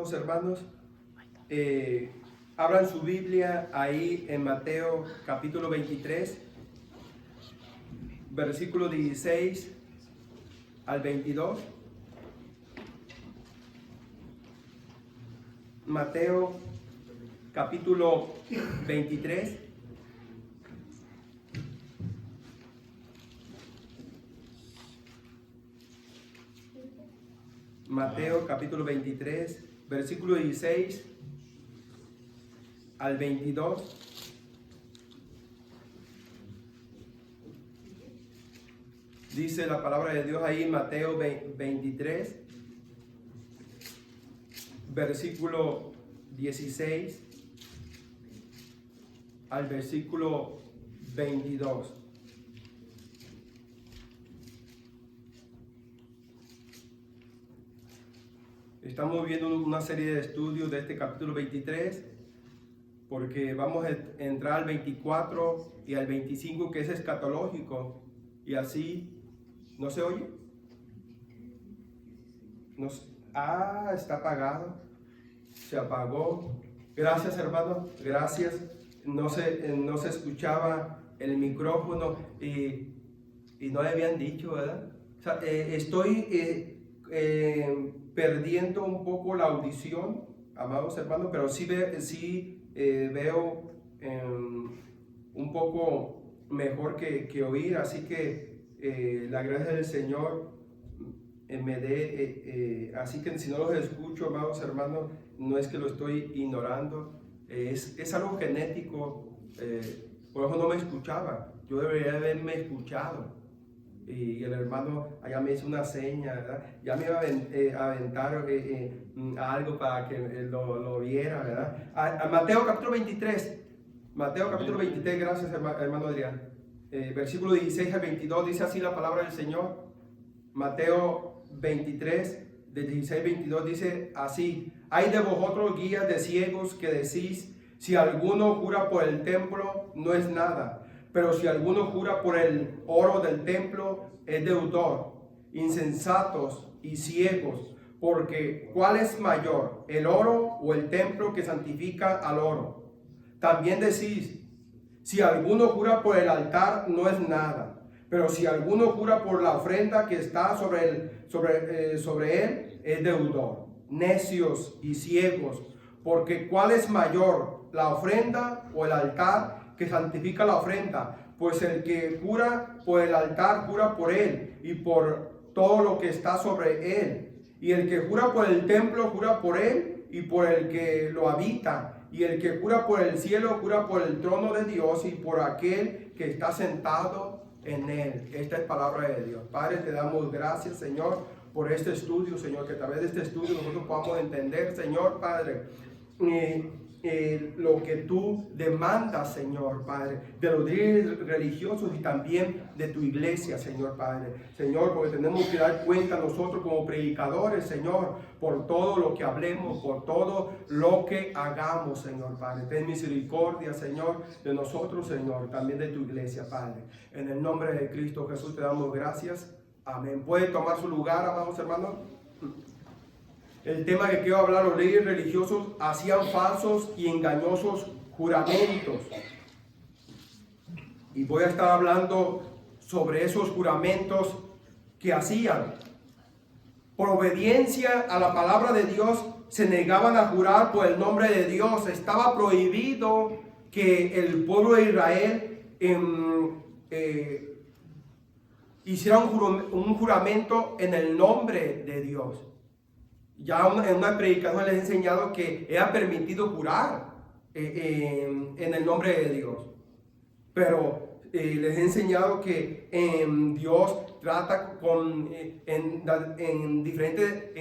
Hermanos, abran su Biblia ahí en Mateo capítulo 23, versículo 16 al 22. Mateo capítulo 23. Mateo capítulo 23, versículo 16 al 22. Dice la palabra de Dios ahí en Mateo 23, versículo 16 al versículo 22. Estamos viendo una serie de estudios de este capítulo 23 porque vamos a entrar al 24 y al 25, que es escatológico, y así. ¿No se oye? Está apagado. Se apagó. Gracias, hermano. Gracias. No se escuchaba el micrófono y no le habían dicho, ¿verdad? O sea, estoy perdiendo un poco la audición, amados hermanos, pero sí veo un poco mejor que oír, así que la gracia del Señor me dé, así que si no los escucho, amados hermanos, no es que lo estoy ignorando, es algo genético, por eso no me escuchaba, yo debería haberme escuchado. Y el hermano allá me hizo una seña, ¿verdad? Ya me iba a aventar algo para que lo viera, ¿verdad? A Mateo capítulo 23, gracias hermano Adrián. Versículo 16 al 22 dice así la palabra del Señor. Mateo 23, del 16 al 22 dice así: hay de vosotros guías de ciegos que decís, si alguno jura por el templo, no es nada. Pero si alguno jura por el oro del templo, es deudor. Insensatos y ciegos, porque ¿cuál es mayor, el oro o el templo que santifica al oro? También decís, si alguno jura por el altar, no es nada. Pero si alguno jura por la ofrenda que está sobre él, es deudor. Necios y ciegos, porque ¿cuál es mayor, la ofrenda o el altar que santifica la ofrenda? Pues el que jura por el altar jura por él y por todo lo que está sobre él. Y el que jura por el templo jura por él y por el que lo habita. Y el que jura por el cielo jura por el trono de Dios y por aquel que está sentado en él. Esta es palabra de Dios. Padre, te damos gracias, Señor, por este estudio, Señor, que a través de este estudio nosotros podamos entender, Señor, Padre, lo que tú demandas, Señor Padre, de los líderes religiosos y también de tu iglesia, Señor Padre. Señor, porque tenemos que dar cuenta nosotros como predicadores, Señor, por todo lo que hablemos, por todo lo que hagamos, Señor Padre. Ten misericordia, Señor, de nosotros, Señor, también de tu iglesia, Padre. En el nombre de Cristo Jesús te damos gracias. Amén. ¿Puede tomar su lugar, amados hermanos? El tema que quiero hablar, los líderes religiosos hacían falsos y engañosos juramentos. Y voy a estar hablando sobre esos juramentos que hacían. Por obediencia a la palabra de Dios, se negaban a jurar por el nombre de Dios. Estaba prohibido que el pueblo de Israel hiciera un juramento en el nombre de Dios. Ya en una predicación les he enseñado que era permitido jurar en el nombre de Dios. Pero les he enseñado que Dios trata en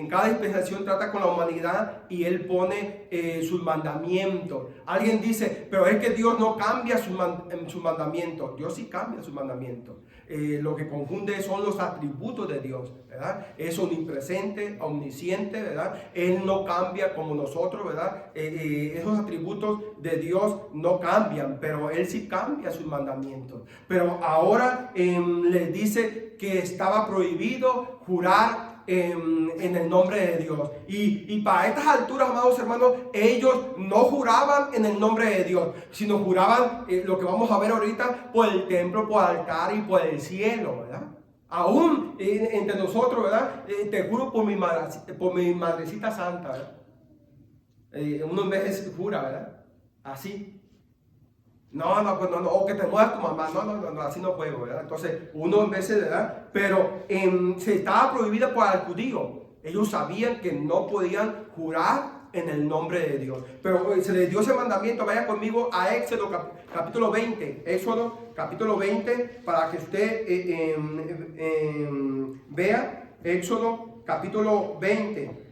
cada dispensación trata con la humanidad y Él pone sus mandamientos. Alguien dice, pero es que Dios no cambia sus mandamientos. Dios sí cambia sus mandamientos. Lo que confunde son los atributos de Dios, ¿verdad? Es omnipresente, omnisciente, ¿verdad? Él no cambia como nosotros, ¿verdad? Esos atributos de Dios no cambian, pero Él sí cambia sus mandamientos. Pero ahora les dice que estaba prohibido jurar en el nombre de Dios. Y para estas alturas, amados hermanos, ellos no juraban en el nombre de Dios, sino juraban lo que vamos a ver ahorita por el templo, por el altar y por el cielo, ¿verdad? Aún entre nosotros, ¿verdad? Te juro por mi madrecita santa, ¿verdad? Uno en veces jura, ¿verdad? Así. No, pues no, o que te muera tu mamá, no, así no juego, ¿verdad? Entonces, uno en veces, ¿verdad? Pero se estaba prohibido por el judío. Ellos sabían que no podían jurar en el nombre de Dios. Pero se les dio ese mandamiento. Vaya conmigo a Éxodo capítulo 20. Éxodo capítulo 20 para que usted vea. Éxodo capítulo 20.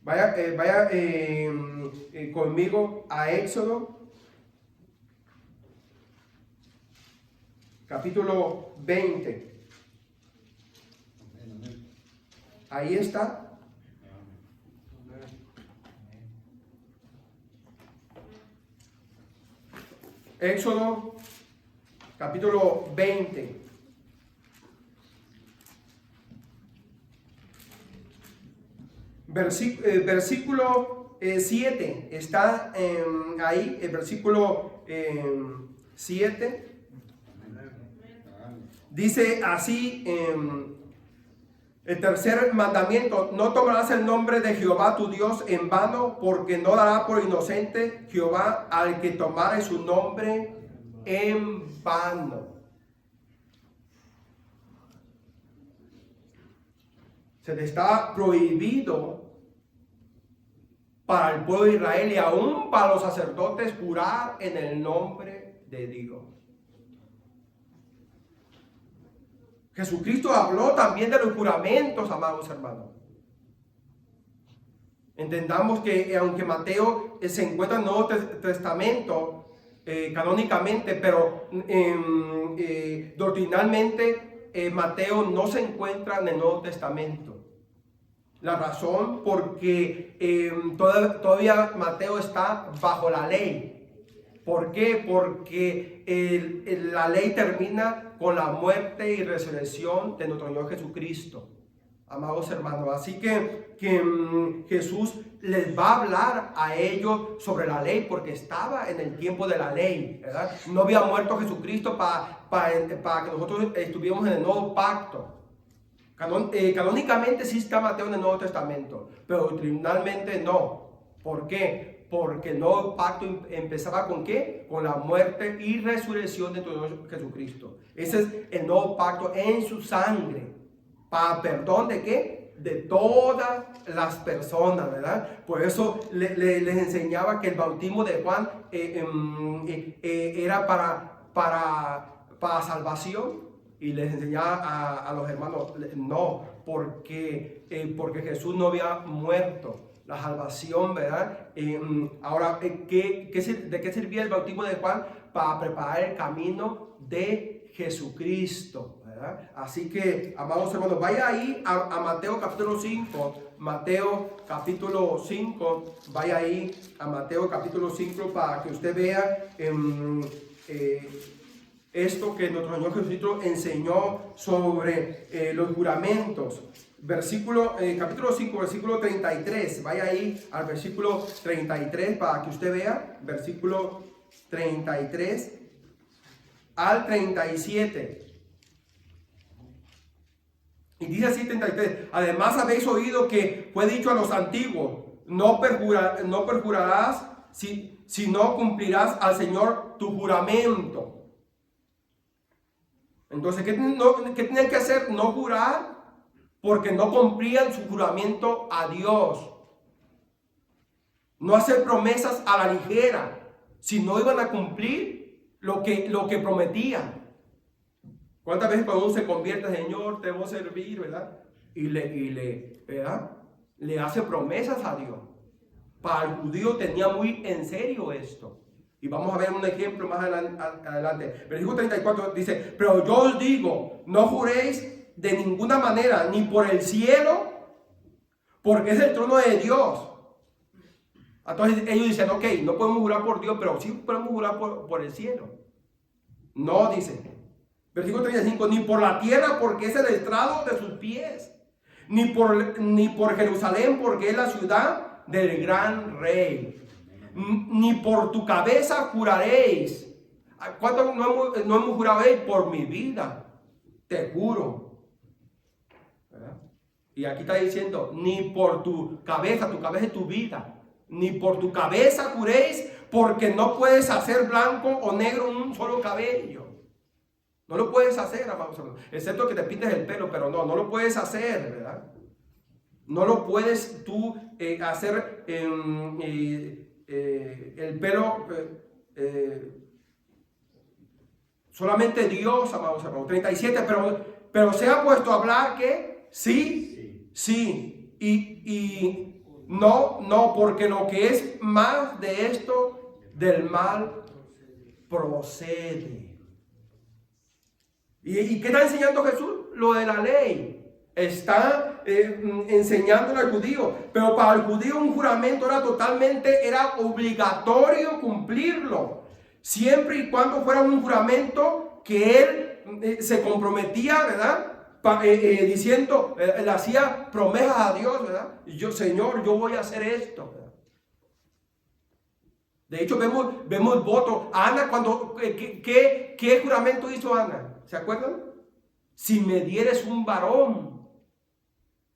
Vaya conmigo a Éxodo capítulo 20. Ahí está. Éxodo capítulo 20. Versículo 7 está ahí, el versículo 7 dice así, el tercer mandamiento: no tomarás el nombre de Jehová tu Dios en vano, porque no dará por inocente Jehová al que tomare su nombre en vano. Se le está prohibido para el pueblo de Israel y aún para los sacerdotes jurar en el nombre de Dios. Jesucristo habló también de los juramentos, amados hermanos. Entendamos que aunque Mateo se encuentra en el Nuevo Testamento canónicamente, pero doctrinalmente Mateo no se encuentra en el Nuevo Testamento. La razón porque todavía Mateo está bajo la ley. ¿Por qué? Porque la ley termina con la muerte y resurrección de nuestro Señor Jesucristo. Amados hermanos, así que Jesús les va a hablar a ellos sobre la ley porque estaba en el tiempo de la ley, ¿verdad? No había muerto Jesucristo para que nosotros estuviéramos en el nuevo pacto. Canónicamente sí está Mateo en el Nuevo Testamento, pero doctrinalmente no. ¿Por qué? Porque el nuevo pacto empezaba ¿con qué? Con la muerte y resurrección de nuestro Señor Jesucristo. Ese es el nuevo pacto en su sangre. ¿Para perdón de qué? De todas las personas, ¿verdad? Por eso les enseñaba que el bautismo de Juan era para salvación. Y les enseñaba a los hermanos, no, porque Jesús no había muerto. La salvación, ¿verdad? Ahora, ¿de qué servía el bautismo de Juan? Para preparar el camino de Jesucristo, ¿verdad? Así que, amados hermanos, vaya ahí a Mateo capítulo 5. Mateo capítulo 5, vaya ahí a Mateo capítulo 5 para que usted vea esto que nuestro Señor Jesucristo enseñó sobre los juramentos. Capítulo 5, versículo 33. Vaya ahí al versículo 33 para que usted vea. Versículo 33 al 37. Y dice así 33. Además habéis oído que fue dicho a los antiguos: no perjurarás si no cumplirás al Señor tu juramento. Entonces, ¿qué tenían que hacer? No jurar porque no cumplían su juramento a Dios. No hacer promesas a la ligera, si no iban a cumplir lo que prometían. ¿Cuántas veces cuando uno se convierte, Señor, te voy a servir, ¿verdad? ¿verdad? Le hace promesas a Dios. Para el judío tenía muy en serio esto. Y vamos a ver un ejemplo más adelante. Versículo 34 dice: pero yo os digo, no juréis de ninguna manera, ni por el cielo, porque es el trono de Dios. Entonces ellos dicen: ok, no podemos jurar por Dios, pero sí podemos jurar por el cielo. No, dice. Versículo 35, ni por la tierra porque es el estrado de sus pies, ni por Jerusalén porque es la ciudad del gran rey, ni por tu cabeza juraréis. ¿Cuánto no hemos jurado? Por mi vida, te juro. ¿Verdad? Y aquí está diciendo, ni por tu cabeza es tu vida, ni por tu cabeza juréis, porque no puedes hacer blanco o negro un solo cabello. No lo puedes hacer, amados hermanos, excepto que te pintes el pelo, pero no lo puedes hacer, ¿verdad? No lo puedes tú hacer el pelo, solamente Dios, amados hermanos. 37, pero se ha puesto a hablar que sí, y no, porque lo que es más de esto, del mal procede. ¿Y qué está enseñando Jesús? Lo de la ley. Está enseñándole al judío. Pero para el judío un juramento era obligatorio cumplirlo. Siempre y cuando fuera un juramento que él se comprometía, ¿verdad? Diciendo, le hacía promesas a Dios, ¿verdad? Señor, yo voy a hacer esto, ¿verdad? De hecho, vemos voto. Ana, ¿qué juramento hizo Ana? ¿Se acuerdan? Si me dieres un varón,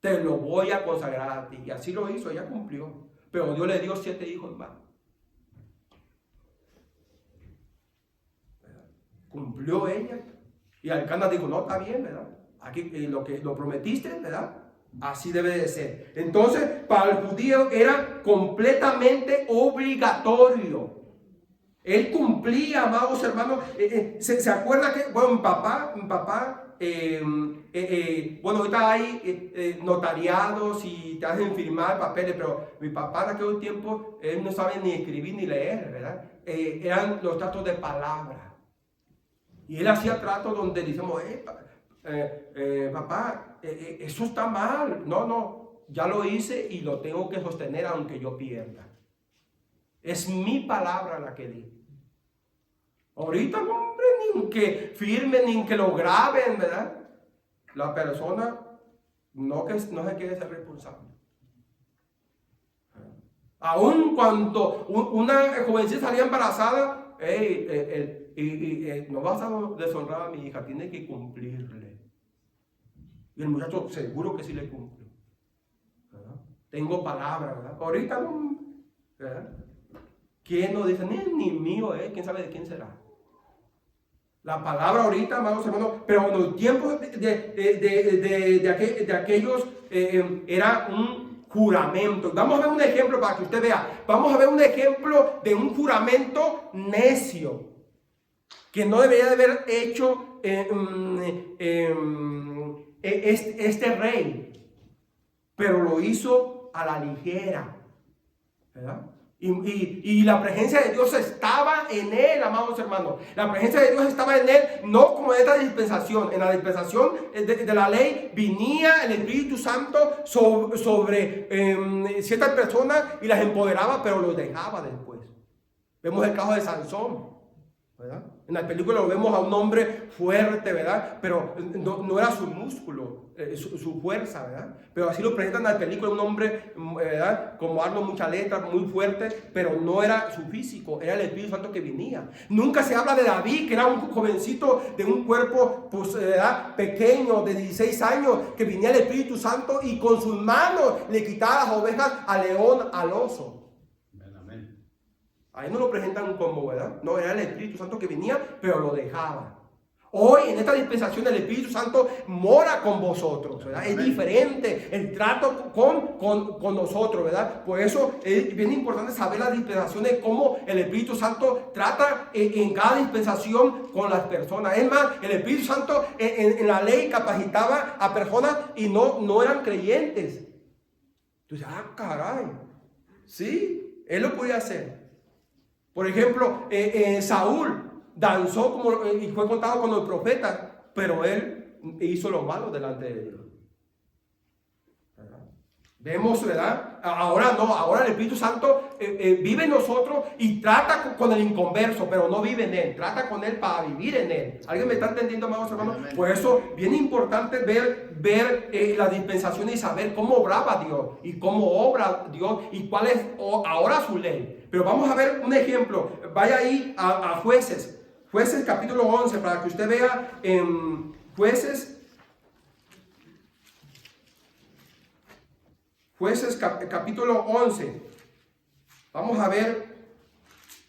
te lo voy a consagrar a ti. Y así lo hizo, ella cumplió. Pero Dios le dio 7 hijos más. Cumplió ella. Y Alcana dijo, no, está bien, ¿verdad? Aquí lo prometiste, ¿verdad? Así debe de ser. Entonces, para el judío era completamente obligatorio. Él cumplía, amados hermanos. ¿Se acuerda que, bueno, mi papá, bueno, ahorita hay notariados y te hacen firmar papeles, pero mi papá en aquel tiempo, él no sabe ni escribir ni leer, ¿verdad? Eran los tratos de palabra. Y él hacía tratos donde decimos, papá, eso está mal. No, ya lo hice y lo tengo que sostener aunque yo pierda. Es mi palabra la que di. Ahorita, hombre, ni que firmen, ni que lo graben, ¿verdad? La persona no se quiere ser responsable. Aun cuando una jovencita salía embarazada, no vas a deshonrar a mi hija, tiene que cumplirle. Y el muchacho seguro que sí le cumple, ¿verdad? Tengo palabra, ¿verdad? Ahorita no, ¿verdad? ¿Quién no dice? Ni mío, ¿quién sabe de quién será? La palabra ahorita, amados hermanos, pero en los tiempos de aquellos era un juramento. Vamos a ver un ejemplo para que usted vea. Vamos a ver un ejemplo de un juramento necio que no debería de haber hecho este rey, pero lo hizo a la ligera, ¿verdad? Y la presencia de Dios estaba en él, amados hermanos. La presencia de Dios estaba en él, no como en esta dispensación. En la dispensación de la ley venía el Espíritu Santo sobre ciertas personas y las empoderaba, pero los dejaba después. Vemos el caso de Sansón, ¿verdad? En la película lo vemos a un hombre fuerte, ¿verdad? Pero no era su músculo, su fuerza, ¿verdad? Pero así lo presentan en la película, un hombre, ¿verdad? Como Arnold, mucha letra, muy fuerte, pero no era su físico, era el Espíritu Santo que venía. Nunca se habla de David, que era un jovencito de un cuerpo, pues, ¿verdad? Pequeño, de 16 años, que venía el Espíritu Santo y con sus manos le quitaba las ovejas al león, al oso. Ahí no lo presentan como, ¿verdad? No, era el Espíritu Santo que venía, pero lo dejaba. Hoy, en esta dispensación, el Espíritu Santo mora con vosotros, ¿verdad? Es diferente el trato con nosotros, ¿verdad? Por eso es bien importante saber las dispensaciones, cómo el Espíritu Santo trata en cada dispensación con las personas. Es más, el Espíritu Santo en la ley capacitaba a personas y no eran creyentes. Entonces, caray, sí, él lo podía hacer. Por ejemplo, Saúl danzó y fue contado con los profetas, pero él hizo lo malo delante de Dios. Vemos, ¿verdad? Ahora no, ahora el Espíritu Santo vive en nosotros y trata con el inconverso, pero no vive en él, trata con él para vivir en él. ¿Alguien me está entendiendo, amados hermanos? Por eso, bien importante ver la dispensación y saber cómo obraba Dios y cómo obra Dios y cuál es ahora su ley. Pero vamos a ver un ejemplo. Vaya ahí a Jueces, Jueces capítulo 11, para que usted vea en Jueces capítulo 11. Vamos a ver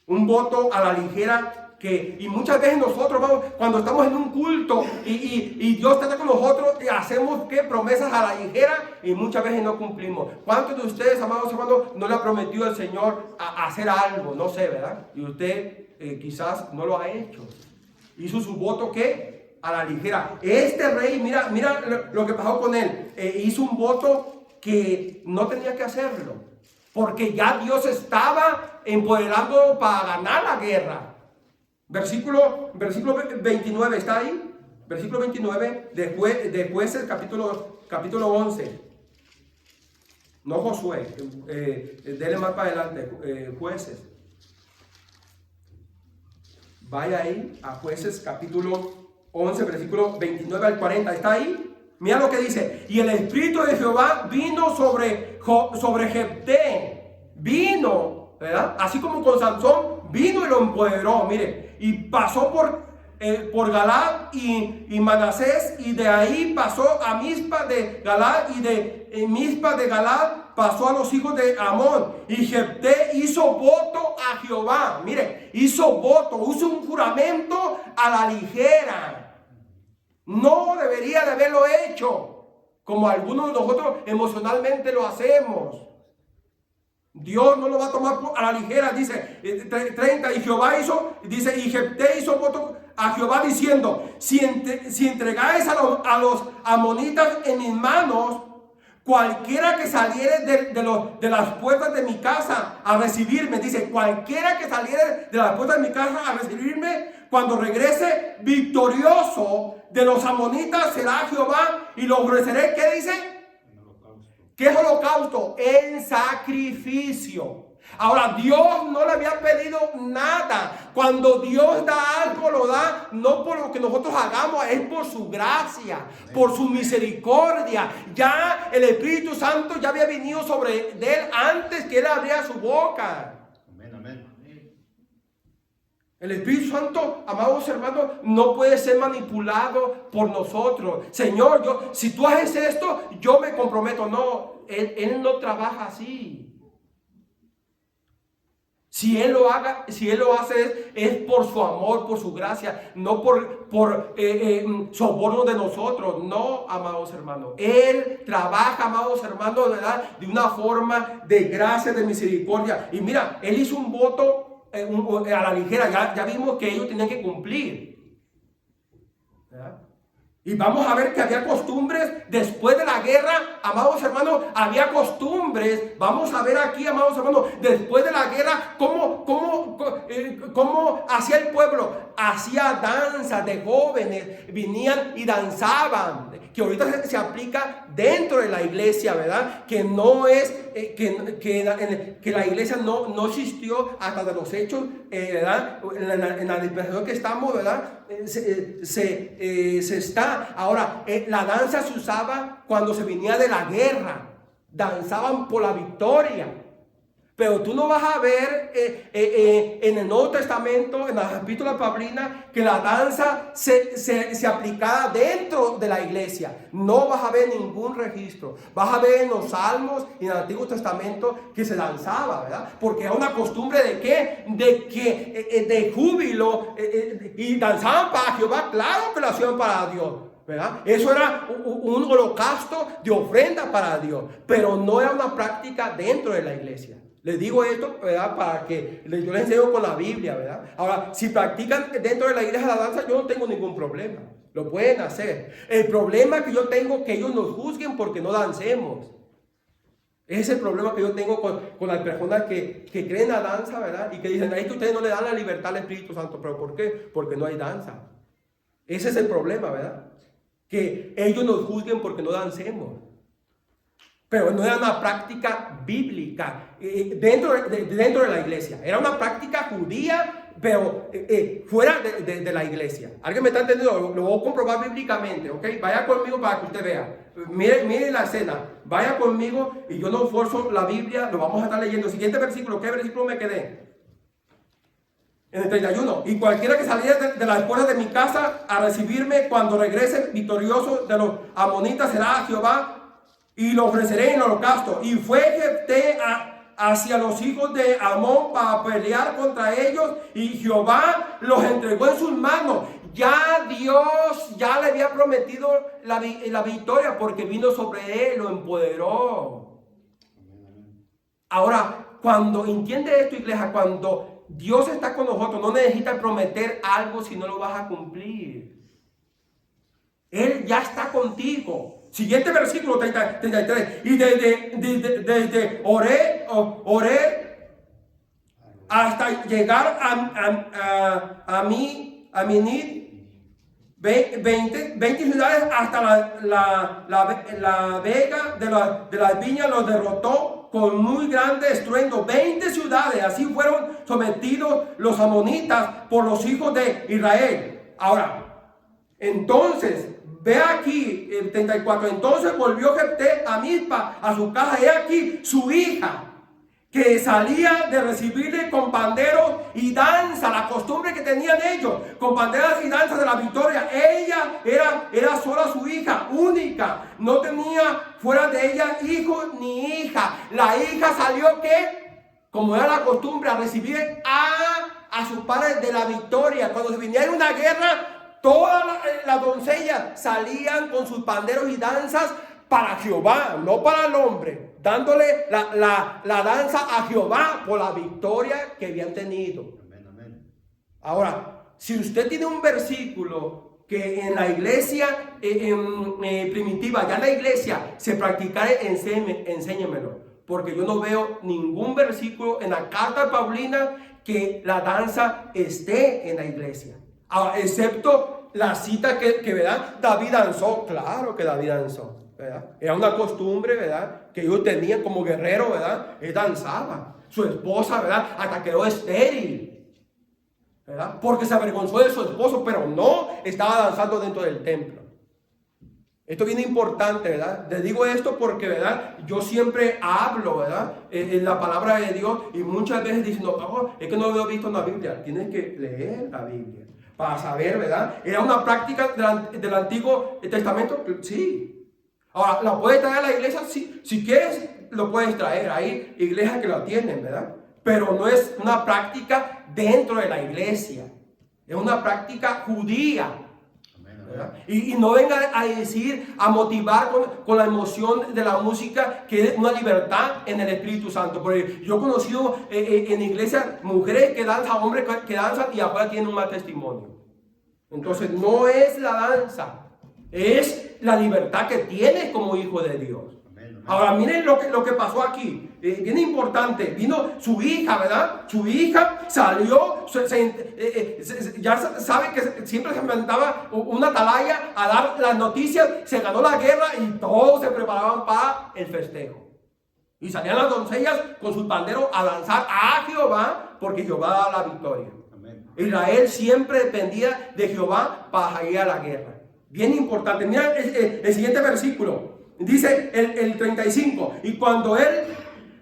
un voto a la ligera y muchas veces nosotros vamos, cuando estamos en un culto y Dios está con nosotros y hacemos promesas a la ligera y muchas veces no cumplimos. ¿Cuántos de ustedes, amados hermanos, no le ha prometido al Señor a hacer algo? No sé, ¿verdad? Y usted quizás no lo ha hecho. Hizo su voto a la ligera. Este rey, mira lo que pasó con él. Hizo un voto que no tenía que hacerlo, porque ya Dios estaba empoderando para ganar la guerra. Versículo 29, ¿está ahí? Versículo 29 de Jueces capítulo 11. No Josué, dele más para adelante, Jueces. Vaya ahí a Jueces capítulo 11, versículo 29 al 40, ¿está ahí? Mira lo que dice: y el Espíritu de Jehová vino sobre Jefté, vino, ¿verdad? Así como con Sansón, vino y lo empoderó, mire, y pasó por Galaad y Manasés, y de ahí pasó a Mizpa de Galaad, y de Mizpa de Galaad pasó a los hijos de Amón, y Jefté hizo voto a Jehová, mire, hizo un juramento a la ligera. No debería de haberlo hecho, como algunos de nosotros emocionalmente lo hacemos. Dios no lo va a tomar a la ligera. Dice 30, y Jefté hizo voto a Jehová diciendo: si entregáis a los amonitas en mis manos, cualquiera que saliere de las puertas de mi casa a recibirme, dice, cualquiera que saliere de las puertas de mi casa a recibirme, cuando regrese victorioso de los amonitas será Jehová, y lo ofreceré, ¿qué dice? ¿Qué es holocausto? En sacrificio. Ahora, Dios no le había pedido nada. Cuando Dios da algo, lo da no por lo que nosotros hagamos, es por su gracia, por su misericordia. Ya el Espíritu Santo ya había venido sobre él antes que él abriera su boca. El Espíritu Santo, amados hermanos, no puede ser manipulado por nosotros. Señor, si tú haces esto, yo me comprometo. No, Él no trabaja así. Si Él lo hace es por su amor, por su gracia, no por soborno de nosotros. No, amados hermanos. Él trabaja, amados hermanos, ¿verdad? De una forma de gracia, de misericordia. Y mira, Él hizo un voto a la ligera. Ya vimos que ellos tenían que cumplir, ¿verdad? Y vamos a ver que había costumbres después de la guerra, amados hermanos, había costumbres. Vamos a ver aquí, amados hermanos, después de la guerra, cómo hacía el pueblo. Hacía danzas de jóvenes, venían y danzaban, que ahorita se aplica dentro de la iglesia, ¿verdad? Que no es, que la iglesia no existió hasta de los hechos, ¿verdad? En la dispensación que estamos, ¿verdad? Se está. Ahora, la danza se usaba cuando se venía de la guerra. Danzaban por la victoria. Pero tú no vas a ver en el Nuevo Testamento, en las epístolas paulinas, que la danza se aplicara dentro de la iglesia. No vas a ver ningún registro. Vas a ver en los Salmos y en el Antiguo Testamento que se danzaba, ¿verdad? Porque era una costumbre ¿de qué? De júbilo. Y danzaban para Jehová, claro que lo hacían para Dios, ¿verdad? Eso era un holocausto de ofrenda para Dios, pero no era una práctica dentro de la iglesia. Les digo esto, ¿verdad? Para que yo les enseño con la Biblia, ¿verdad? Ahora, si practican dentro de la iglesia la danza, yo no tengo ningún problema. Lo pueden hacer. El problema que yo tengo es que ellos nos juzguen porque no dancemos. Ese es el problema que yo tengo con las personas que creen la danza, ¿verdad? Y que dicen, ahí que ustedes no le dan la libertad al Espíritu Santo. ¿Pero por qué? Porque no hay danza. Ese es el problema, ¿verdad? Que ellos nos juzguen porque no dancemos. Pero no era una práctica bíblica dentro de la iglesia. Era una práctica judía, pero fuera de la iglesia. ¿Alguien me está entendiendo? Lo voy a comprobar bíblicamente, ¿ok? Vaya conmigo para que usted vea. Mire la escena. Vaya conmigo y yo no forzo la Biblia. Lo vamos a estar leyendo. Siguiente versículo. ¿Qué versículo me quedé? En el 31. Y cualquiera que saliera de las puertas de mi casa a recibirme cuando regrese victorioso de los amonitas será a Jehová y lo ofreceré en holocausto. Y fue Jefté hacia los hijos de Amón para pelear contra ellos y Jehová los entregó en sus manos. Ya Dios ya le había prometido la victoria porque vino sobre él, lo empoderó. Ahora, cuando entiende esto, iglesia, cuando Dios está con nosotros, no necesita prometer algo si no lo vas a cumplir. Él ya está contigo. Siguiente versículo 33. Y desde Oré hasta llegar a Minit, 20 ciudades hasta la vega de las viñas los derrotó con muy grande estruendo. 20 ciudades, así fueron sometidos los amonitas por los hijos de Israel. Ahora, entonces, ve aquí el 34. Entonces volvió Jefté a Mizpa, a su casa. He aquí su hija, que salía de recibirle con panderos y danza, la costumbre que tenían ellos, con panderas y danzas de la victoria. Ella era sola su hija, única. No tenía fuera de ella hijo ni hija. La hija salió, ¿qué? Como era la costumbre, a recibir a sus padres de la victoria. Cuando se viniera una guerra, todas las doncellas salían con sus panderos y danzas para Jehová, no para el hombre, dándole la danza a Jehová por la victoria que habían tenido. Amén, amén. Ahora, si usted tiene un versículo que en la iglesia primitiva, ya en la iglesia, se practicara, enséñemelo, porque yo no veo ningún versículo en la carta paulina que la danza esté en la iglesia. Ahora, excepto la cita que ¿verdad? David danzó. Claro que David danzó, ¿verdad? Era una costumbre, ¿verdad? Que ellos tenían como guerrero, ¿verdad? Él danzaba. Su esposa, ¿verdad? Hasta quedó estéril, ¿verdad? Porque se avergonzó de su esposo, pero no estaba danzando dentro del templo. Esto es bien importante, ¿verdad? Les digo esto porque, ¿verdad? Yo siempre hablo, ¿verdad? En la palabra de Dios y muchas veces dicen, no, es que no lo he visto en la Biblia. Tienes que leer la Biblia para saber, ¿verdad? ¿Era una práctica del Antiguo Testamento? Sí. Ahora, ¿la puedes traer a la iglesia? Sí. Si quieres, lo puedes traer. Hay iglesias que lo tienen, ¿verdad? Pero no es una práctica dentro de la iglesia. Es una práctica judía. Y no venga a decir, a motivar con la emoción de la música, que es una libertad en el Espíritu Santo. Porque yo he conocido en iglesias mujeres que danzan, hombres que danzan y afuera tienen un mal testimonio. Entonces no es la danza, es la libertad que tienes como hijo de Dios. Ahora miren lo que pasó aquí. Bien importante. Vino su hija, ¿verdad? Su hija salió, ya sabe que siempre se mandaba una atalaya a dar las noticias. Se ganó la guerra y todos se preparaban para el festejo. Y salían las doncellas con sus panderos a lanzar a Jehová, porque Jehová daba la victoria. Amén. Israel siempre dependía de Jehová para ir a la guerra. Bien importante. Mira el siguiente versículo. Dice el 35, y cuando él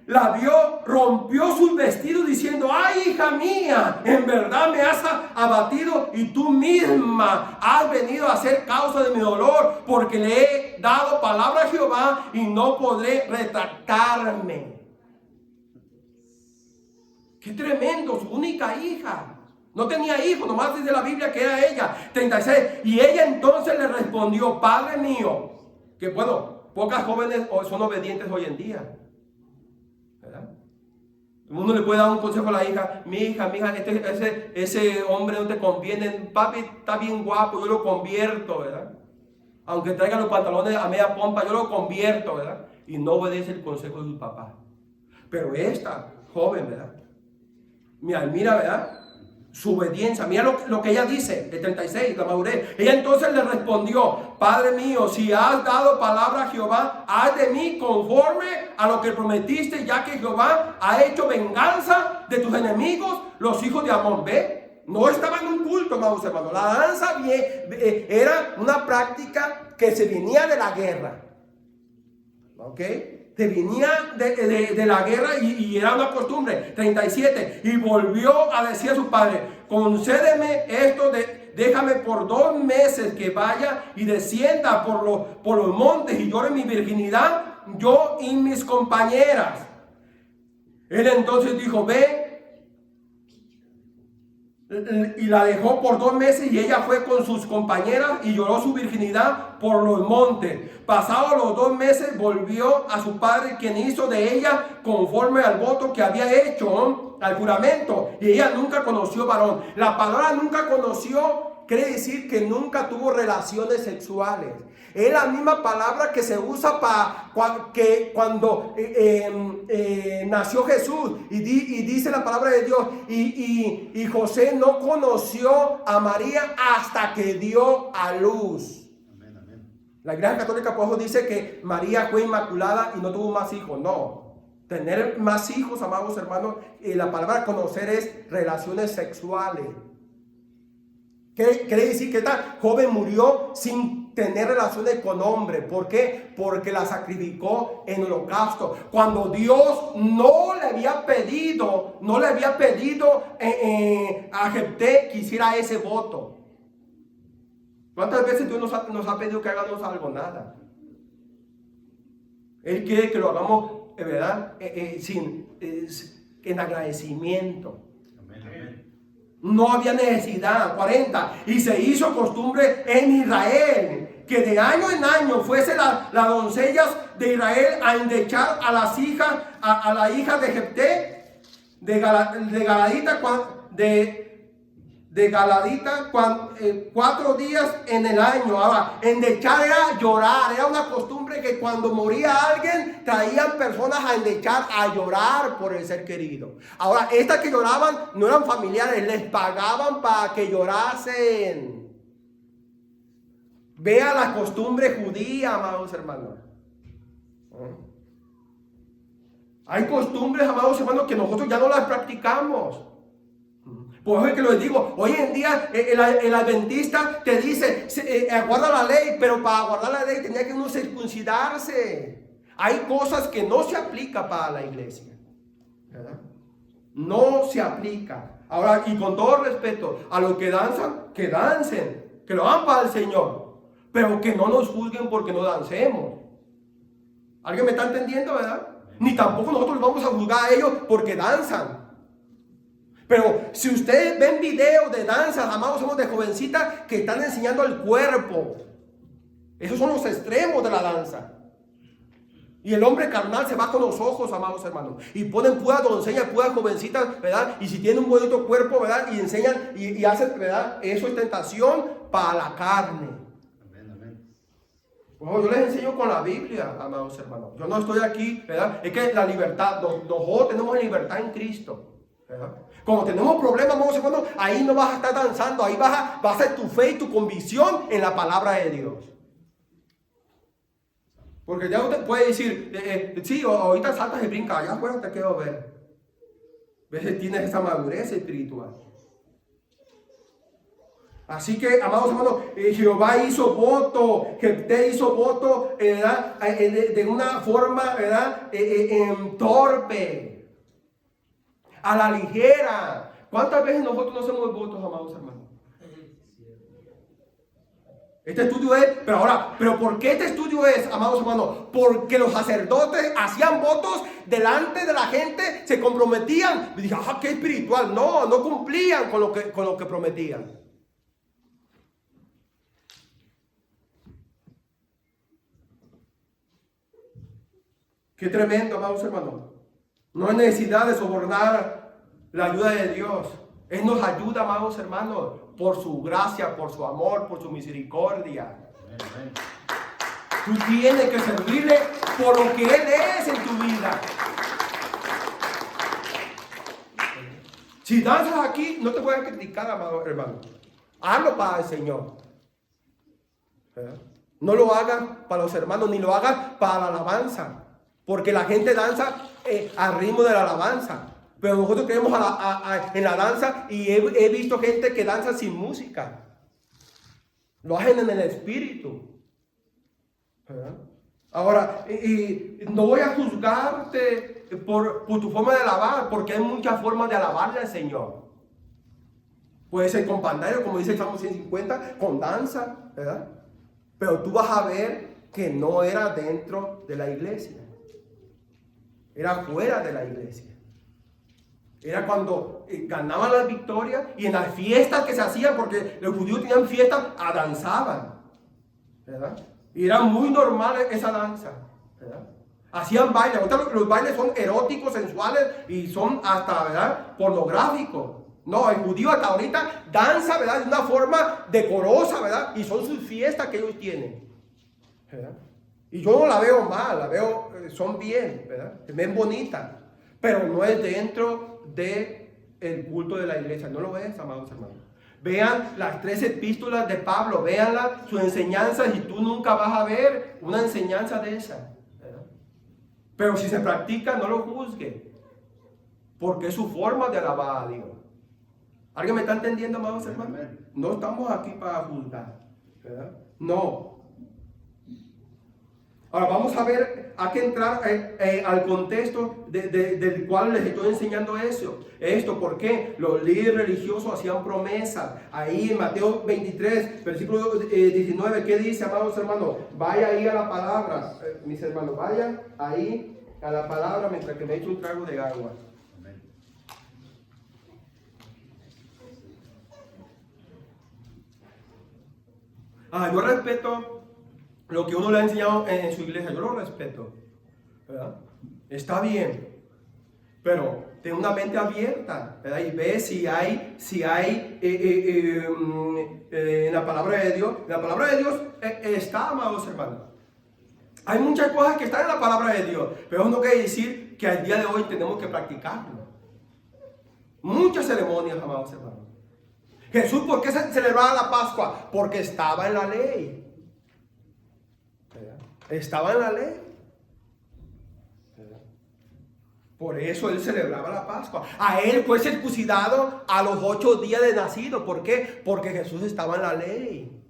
la vio, rompió sus vestidos diciendo, ay, hija mía, en verdad me has abatido y tú misma has venido a ser causa de mi dolor, porque le he dado palabra a Jehová y no podré retractarme. Qué tremendo, su única hija. No tenía hijo, nomás dice la Biblia que era ella. 36, y ella entonces le respondió, Padre mío, que bueno, pocas jóvenes son obedientes hoy en día, ¿verdad? Uno le puede dar un consejo a la hija, mi hija, ese hombre no te conviene, papi está bien guapo, yo lo convierto, ¿verdad? Aunque traiga los pantalones a media pompa, yo lo convierto, ¿verdad? Y no obedece el consejo de su papá. Pero esta joven, ¿verdad? Mira, ¿verdad? su obediencia. Mira lo que ella dice, de 36, la madurez. Ella entonces le respondió: Padre mío, si has dado palabra a Jehová, haz de mí conforme a lo que prometiste, ya que Jehová ha hecho venganza de tus enemigos, los hijos de Amón. ¿Ve? No estaba en un culto, amados hermanos. La danza era una práctica que se venía de la guerra. ¿Ok? Se venía de la guerra y era una costumbre. 37. Y volvió a decir a su padre: concédeme esto, déjame por 2 meses que vaya y descienda por los montes y llore mi virginidad, yo y mis compañeras. Él entonces dijo: ve. Y la dejó por 2 meses, y ella fue con sus compañeras y lloró su virginidad por los montes. Pasados los 2 meses volvió a su padre, quien hizo de ella conforme al voto que había hecho, al juramento, y ella nunca conoció varón. La palabra nunca conoció quiere decir que nunca tuvo relaciones sexuales. Es la misma palabra que se usa para cuando nació Jesús, y dice la palabra de Dios, y José no conoció a María hasta que dio a luz. Amén, amén. La Iglesia Católica por eso dice que María fue inmaculada y no tuvo más hijos. No, tener más hijos, amados hermanos, la palabra conocer es relaciones sexuales. Quiere decir que esta joven murió sin tener relaciones con hombre. ¿Por qué? Porque la sacrificó en holocausto. Cuando Dios no le había pedido a Jefté que hiciera ese voto. ¿Cuántas veces Dios nos ha pedido que hagamos algo? Nada. Él quiere que lo hagamos, ¿verdad? En agradecimiento. Amén, amén. No había necesidad. 40. Y se hizo costumbre en Israel que de año en año fuese las doncellas de Israel a endechar a las hijas, a la hija de Jefté, de Galadita, 4 días en el año. Ahora, endechar era llorar. Era una costumbre que cuando moría alguien, traían personas a endechar, a llorar por el ser querido. Ahora, estas que lloraban no eran familiares, les pagaban para que llorasen. Vea la costumbre judía, amados hermanos. Hay costumbres, amados hermanos, que nosotros ya no las practicamos. Por eso es que les digo, hoy en día el adventista te dice, guarda la ley, pero para guardar la ley tenía que uno circuncidarse. Hay cosas que no se aplican para la iglesia, ¿verdad? No se aplica. Ahora, y con todo respeto a los que danzan, que dancen, que lo hagan para el Señor, pero que no nos juzguen porque no dancemos. ¿Alguien me está entendiendo, verdad? Ni tampoco nosotros vamos a juzgar a ellos porque danzan. Pero si ustedes ven videos de danzas, amados, somos de jovencitas que están enseñando el cuerpo. Esos son los extremos de la danza. Y el hombre carnal se va con los ojos, amados hermanos. Y ponen puras doncellas, puras jovencitas, ¿verdad? Y si tienen un bonito cuerpo, ¿verdad? Y enseñan y hacen, ¿verdad? Eso es tentación para la carne. Amén, amén. Bueno, yo les enseño con la Biblia, amados hermanos. Yo no estoy aquí, ¿verdad? Es que la libertad, nosotros tenemos libertad en Cristo, ¿verdad? Cuando tenemos problemas, amados hermanos, ahí no vas a estar danzando, ahí vas a ser tu fe y tu convicción en la palabra de Dios. Porque ya usted puede decir, sí, ahorita saltas y brincas, allá afuera te quiero ver. A veces tienes esa madurez espiritual. Así que, amados hermanos, Jehová hizo voto, Jefté hizo voto, ¿verdad? De una forma, ¿verdad? Torpe. A la ligera. ¿Cuántas veces nosotros no hacemos votos, amados hermanos? Este estudio es, pero ¿por qué este estudio es, amados hermanos? Porque los sacerdotes hacían votos delante de la gente, se comprometían. Y dije, qué espiritual. No cumplían con lo que prometían. Qué tremendo, amados hermanos. No hay necesidad de sobornar la ayuda de Dios. Él nos ayuda, amados hermanos, por su gracia, por su amor, por su misericordia. Amén. Tú tienes que servirle por lo que Él es en tu vida. Si danzas aquí, no te voy a criticar, amado hermano. Hazlo para el Señor. ¿Verdad? No lo hagas para los hermanos, ni lo hagas para la alabanza. Porque la gente danza al ritmo de la alabanza. Pero nosotros creemos en la danza y he visto gente que danza sin música. Lo hacen en el espíritu. ¿Verdad? Ahora, y no voy a juzgarte por tu forma de alabar, porque hay muchas formas de alabarle al Señor. Puede ser con panadero, como dice el Salmo 150, con danza, ¿verdad? Pero tú vas a ver que no era dentro de la iglesia. Era fuera de la iglesia. Era cuando ganaban las victorias y en las fiestas que se hacían, porque los judíos tenían fiestas, danzaban, ¿verdad? Y era muy normal esa danza, ¿verdad? Hacían bailes. Ahorita los bailes son eróticos, sensuales y son hasta, ¿verdad?, pornográficos. No, el judío hasta ahorita danza, ¿verdad?, de una forma decorosa, ¿verdad? Y son sus fiestas que ellos tienen, ¿verdad? Y yo no la veo mal, la veo, son bien, ¿verdad? Se ven bonitas, pero no es dentro del culto de la iglesia. No lo ves, amados hermanos. Vean las 3 epístolas de Pablo, véanla, sus enseñanzas, y tú nunca vas a ver una enseñanza de esa, ¿verdad? Pero si se practica, no lo juzgue, porque es su forma de alabar a Dios. ¿Alguien me está entendiendo, amados hermanos? No estamos aquí para juzgar, ¿verdad? No. Ahora vamos a ver, hay que entrar al contexto del cual les estoy enseñando esto. ¿Por qué? Los líderes religiosos hacían promesas. Ahí en Mateo 23, versículo 19, ¿qué dice, amados hermanos? Vaya ahí a la palabra, mis hermanos, vaya ahí a la palabra mientras que me echo un trago de agua. Yo respeto lo que uno le ha enseñado en su iglesia, yo lo respeto, ¿verdad? Está bien, pero ten una mente abierta, ¿verdad? Y ve si hay en la palabra de Dios. En la palabra de Dios está, amados hermanos. Hay muchas cosas que están en la palabra de Dios, pero eso no quiere decir que al día de hoy tenemos que practicarlo. Muchas ceremonias, amados hermanos. Jesús, ¿por qué se celebraba la Pascua? Porque estaba en la ley. Estaba en la ley. Por eso él celebraba la Pascua. A él fue circuncidado a los 8 días de nacido. ¿Por qué? Porque Jesús estaba en la ley.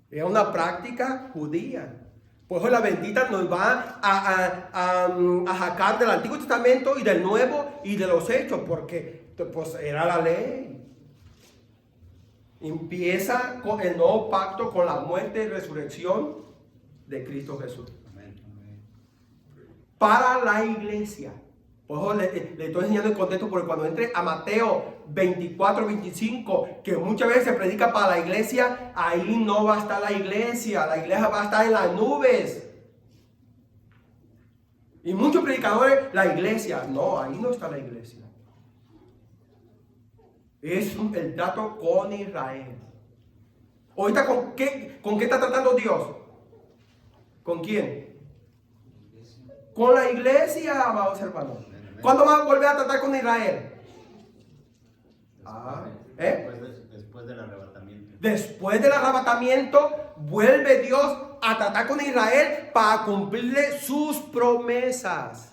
Era una práctica judía. Por eso la bendita nos va a sacar del Antiguo Testamento y del Nuevo y de los Hechos, porque pues era la ley. Empieza con el nuevo pacto con la muerte y resurrección de Cristo Jesús. Amén. Para la iglesia. Por eso le estoy enseñando el contexto, porque cuando entre a Mateo 24, 25, que muchas veces se predica para la iglesia, ahí no va a estar la iglesia va a estar en las nubes. Y muchos predicadores, la iglesia, no, ahí no está la iglesia. Es el trato con Israel. Ahorita, ¿con qué está tratando Dios? ¿Con quién? Con la iglesia, amados hermanos. ¿Cuándo va a volver a tratar con Israel? Después del arrebatamiento. Después del arrebatamiento, vuelve Dios a tratar con Israel para cumplirle sus promesas.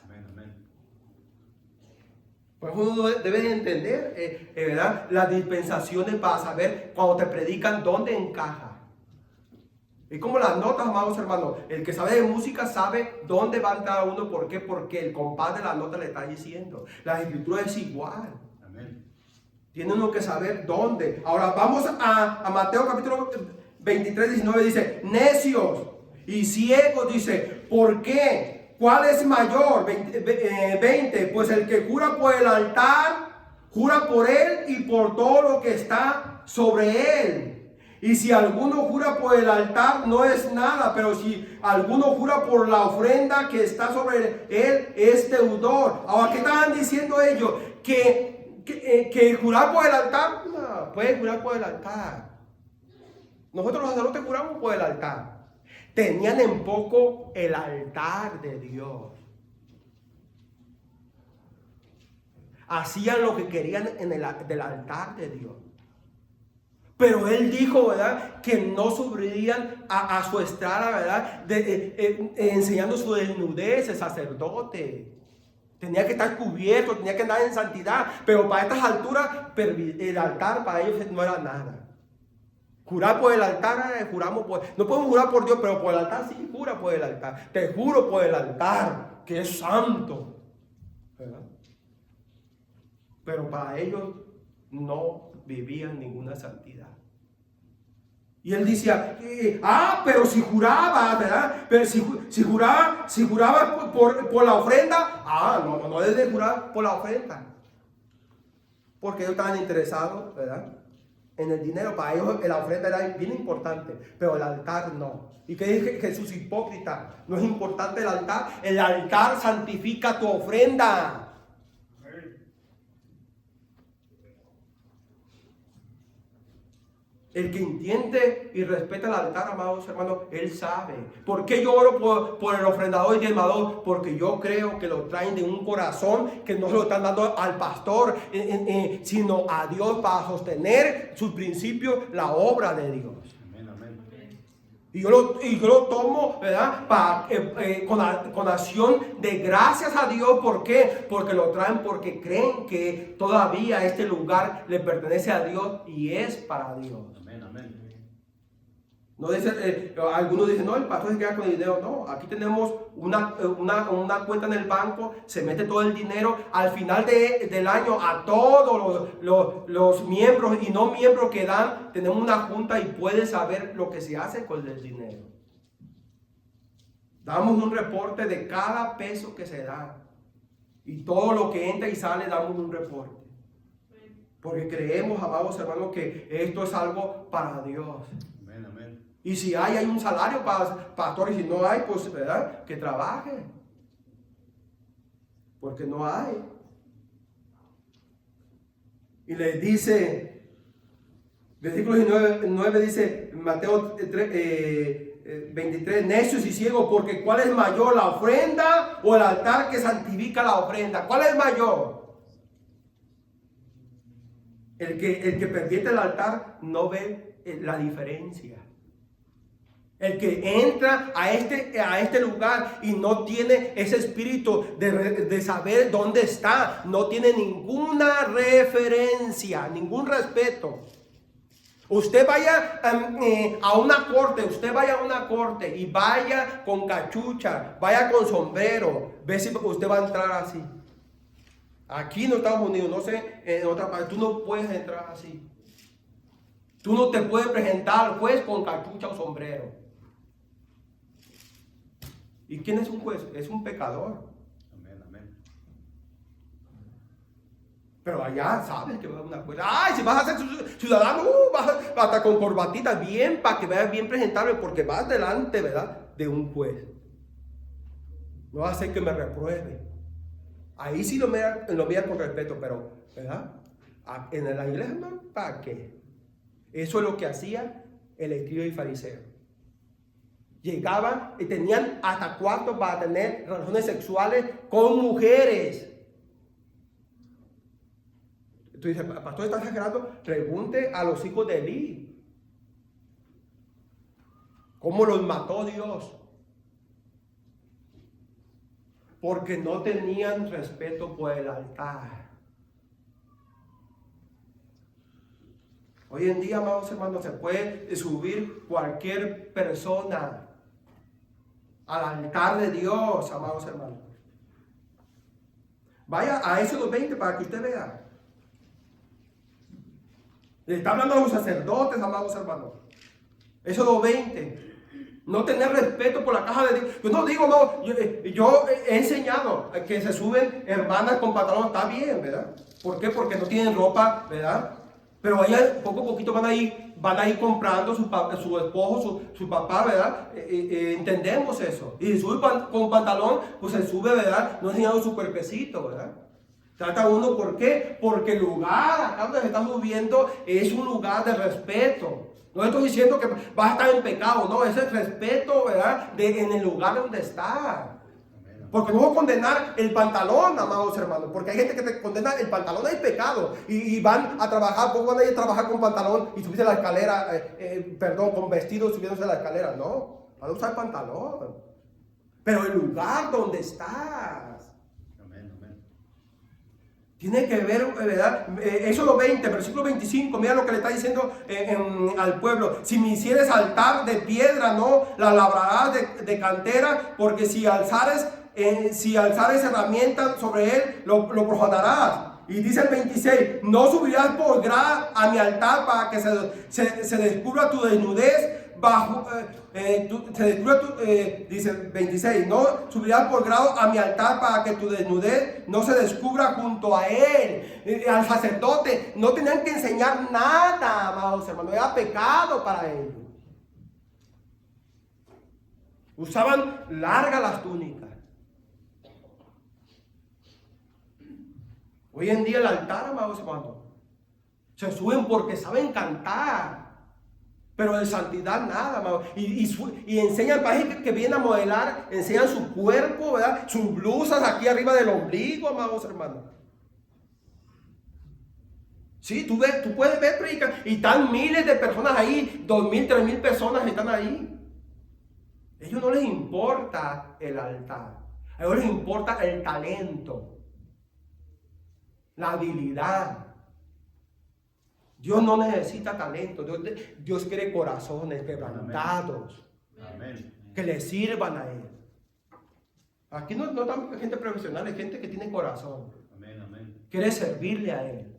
Pues uno debe de entender, ¿verdad?, las dispensaciones para saber cuando te predican dónde encaja. Es como las notas, amados hermanos. El que sabe de música sabe dónde va cada uno. ¿Por qué? Porque el compás de la nota le está diciendo. La escritura es igual. Amén. Tiene uno que saber dónde. Ahora vamos a Mateo capítulo 23, 19. Dice, necios y ciegos, dice, ¿por qué? ¿Cuál es mayor? 20, pues el que jura por el altar, jura por él y por todo lo que está sobre él. Y si alguno jura por el altar, no es nada, pero si alguno jura por la ofrenda que está sobre él, es deudor. Ahora, ¿qué estaban diciendo ellos? Que jurar por el altar, no, puedes jurar por el altar. Nosotros los sacerdotes juramos por el altar. Tenían en poco el altar de Dios. hacían lo que querían del altar de Dios. Pero él dijo, ¿verdad?, que no subirían a su estrada, ¿verdad?, enseñando su desnudez, el sacerdote. Tenía que estar cubierto, tenía que andar en santidad. Pero para estas alturas, el altar para ellos no era nada. Jurar por el altar, juramos por... No podemos jurar por Dios, pero por el altar sí, jura por el altar. Te juro por el altar, que es santo, ¿verdad? Pero para ellos no vivían ninguna santidad. Y él decía, pero si juraba, ¿verdad? Pero si juraba por la ofrenda, no debes de jurar por la ofrenda. Porque ellos estaban interesados, ¿verdad?, en el dinero. Para ellos la ofrenda era bien importante, pero el altar no. ¿Y qué dice Jesús? Hipócrita, no es importante el altar santifica tu ofrenda. El que entiende y respeta el altar, amados hermanos, él sabe. ¿Por qué yo oro por el ofrendador y diezmador? Porque yo creo que lo traen de un corazón, que no se lo están dando al pastor, sino a Dios para sostener sus principios, la obra de Dios. Amén, amén. Y yo lo tomo, ¿verdad?, con acción de gracias a Dios. ¿Por qué? Porque lo traen porque creen que todavía este lugar le pertenece a Dios y es para Dios. Amén, amén. No dice, algunos dicen, no, el pastor se queda con el dinero. No, aquí tenemos una cuenta en el banco, se mete todo el dinero. Al final del año, a todos los miembros y no miembros que dan, tenemos una junta y puedes saber lo que se hace con el dinero. Damos un reporte de cada peso que se da. Y todo lo que entra y sale, damos un reporte. Porque creemos, amados hermanos, que esto es algo para Dios. Amén, amén. Y si hay un salario para pastores, y si no hay, pues, ¿verdad?, que trabaje. Porque no hay. Y les dice, versículo 9 dice, Mateo 23, necios y ciegos, porque ¿cuál es mayor, la ofrenda o el altar que santifica la ofrenda? ¿Cuál es mayor? El que pervierte el altar no ve la diferencia. El que entra a este lugar y no tiene ese espíritu de saber dónde está, no tiene ninguna referencia, ningún respeto. Usted vaya a una corte, y vaya con cachucha, vaya con sombrero, ve si usted va a entrar así. Aquí en Estados Unidos, no sé, en otra parte, tú no puedes entrar así. Tú no te puedes presentar al juez con cachucha o sombrero. ¿Y quién es un juez? Es un pecador. Amén, amén. Pero allá sabes que va a una jueza. ¡Ay! Si vas a ser ciudadano, vas hasta con corbatita bien, para que veas bien presentable, porque vas delante, ¿verdad?, de un juez. No va a hacer que me repruebe. Ahí sí lo mira con respeto, pero, ¿verdad?, en la iglesia, no, ¿para qué? Eso es lo que hacía el escriba y fariseo. Llegaban y tenían hasta cuartos para tener relaciones sexuales con mujeres. Tú dices, pastor, ¿está exagerando? Pregunte a los hijos de Elí. ¿Cómo los mató Dios? Porque no tenían respeto por el altar. Hoy en día, amados hermanos, se puede subir cualquier persona al altar de Dios, amados hermanos. Vaya a Éxodo 20 para que usted vea. Le está hablando a los sacerdotes, amados hermanos. Éxodo 20. No tener respeto por la caja de Dios. Yo no digo, no, yo he enseñado que se suben hermanas con pantalón, está bien, ¿verdad? ¿Por qué? Porque no tienen ropa, ¿verdad? Pero ellas poco a poquito van a ir comprando su esposo, su papá, ¿verdad? Entendemos eso. Y si sube con pantalón, pues se sube, ¿verdad? No enseñando su cuerpecito, ¿verdad? Trata uno, ¿por qué? Porque el lugar acá donde se está subiendo es un lugar de respeto. No estoy diciendo que vas a estar en pecado, no, es el respeto, ¿verdad? En el lugar donde está. Amén, Porque no voy a condenar el pantalón, amados hermanos. Porque hay gente que te condena el pantalón, es pecado. Y van a trabajar, ¿cómo van a ir a trabajar con pantalón y subirse a la escalera? Con vestido subiéndose a la escalera. No, van a usar pantalón. Pero el lugar donde estás. Amén, amén. Tiene que ver, ¿verdad? Éxodo 20, versículo 25, mira lo que le está diciendo al pueblo. Si me hicieres altar de piedra, no la labrarás de cantera, porque si alzares herramientas sobre él, lo profanarás. Y dice el 26, no subirás por grado a mi altar para que se descubra tu desnudez. Dice 26, no subirás por grado a mi altar para que tu desnudez no se descubra junto a él. Al sacerdote no tenían que enseñar nada, amados hermanos, era pecado para ellos. Usaban largas las túnicas. Hoy en día el altar, amados hermanos, se suben porque saben cantar. Pero de santidad nada, amado. Y enseñan, parece que vienen a modelar, enseñan su cuerpo, ¿verdad? Sus blusas aquí arriba del ombligo, amados hermanos. Sí, tú puedes ver predicar y están miles de personas ahí, 2,000, 3,000 personas están ahí. A ellos no les importa el altar, a ellos les importa el talento, la habilidad. Dios no necesita talento, Dios quiere corazones quebrantados, Amén. que le sirvan a Él. Aquí no estamos gente profesional, es gente que tiene corazón, Amén, amén. quiere servirle a Él.